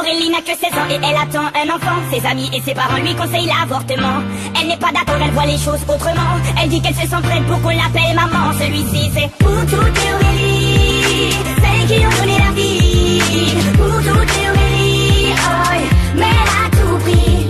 Aurélie n'a que 16 ans et elle attend un enfant. Ses amis et ses parents lui conseillent l'avortement. Elle n'est pas d'accord, elle voit les choses autrement. Elle dit qu'elle se sent prête pour qu'on l'appelle maman. Celui-ci c'est pour toutes les Aurélie, celles qui ont donné la vie. Pour toutes les Aurélie, oh, mais elle a tout pris.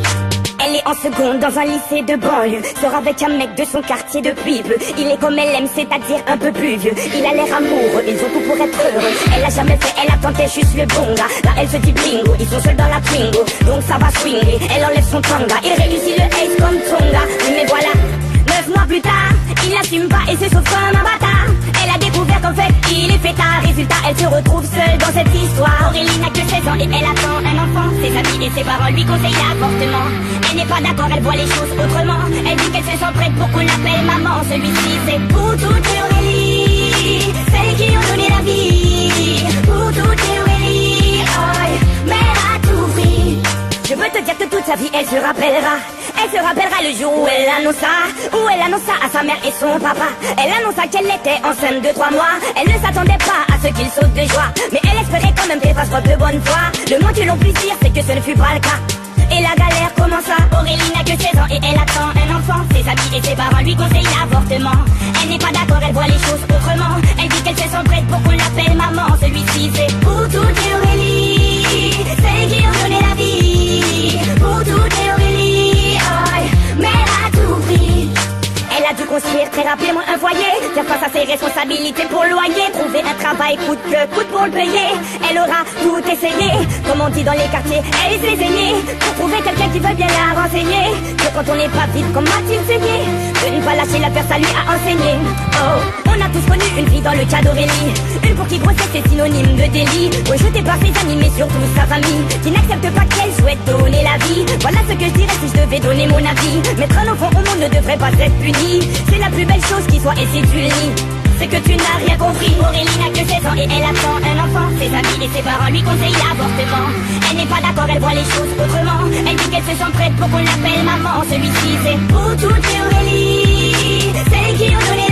Elle est en seconde dans un lycée de banlieue. Sort avec un mec de son quartier depuis peu. Il est comme elle aime, c'est-à-dire un peu plus vieux. Il a l'air amoureux, ils ont tout pour être heureux. Elle a jamais fait, elle a tenté juste le bon gars. Là elle se dit bingo, ils sont seuls dans la Twingo. Donc ça va swinger, elle enlève son tanga. Il réussit le ace comme Tonga. Mais voilà, 9 mois plus tard, il l'assume pas et se sauve comme un bâtard. Elle a découvert qu'en fait il est fêtard. Résultat, elle se retrouve seule dans cette histoire. Aurélie n'a que 16 ans et elle attend un enfant. Ses amis et ses parents lui conseillent l'avortement. Elle n'est pas d'accord, elle voit les choses autrement. Elle dit qu'elle se sent prête pour qu'on l'appelle maman. Celui-ci c'est pour toutes les Aurélie, celles qui ont donné la vie. Pour toutes les Aurélie, oh, mais elle a tout pris. Je veux te dire que toute sa vie elle se rappellera. Elle se rappellera le jour où elle annonça à sa mère et son papa. Elle annonça qu'elle était enceinte de 3 mois. Elle ne s'attendait pas à ce qu'il saute de joie, mais elle espérait quand même qu'elle fasse preuve de bonne foi. Le moins que l'on puisse dire c'est que ce ne fut pas le cas. Et la galère commença. Aurélie n'a que 16 ans et elle attend un enfant. Ses amis et ses parents lui conseillent l'avortement. Elle n'est pas d'accord, elle voit les choses autrement. Elle dit qu'elle se sent prête pour qu'on l'appelle maman. Celui-ci c'est pour toutes les Aurélie, celles qui ont donné la vie. Pour toutes les Aurélie, oh, mais elle a tout pris. Elle a dû construire très rapidement un foyer, faire face à ses responsabilités pour le loyer, trouver un travail coûte que coûte pour le payer. Elle aura tout essayé, comme on dit dans les quartiers, elle est les aînés, pour trouver quelqu'un qui veut bien la renseigner. Que quand on n'est pas vite, comme a-t-il saigné, de ne pas lâcher l'affaire, ça lui a enseigné. Oh, on a tous connu une fille dans le cas d'Aurélie, une pour qui grossesse est synonyme de délit, rejetée par ses amis mais surtout sa famille, qui n'accepte pas qu'elle souhaite donner la vie. Voilà ce que je dirais si je devais donner mon avis. Mettre un enfant au monde ne devrait pas être puni. C'est la plus belle chose qui soit et si tu le nies, c'est que tu n'as rien compris. Aurélie n'a que 16 ans et elle attend un enfant. Ses amis et ses parents lui conseillent l'avortement. Elle n'est pas d'accord, elle voit les choses autrement. Elle dit qu'elle se sent prête pour qu'on l'appelle maman. Celui-ci c'est pour toutes les Aurélie, celles qui ont donné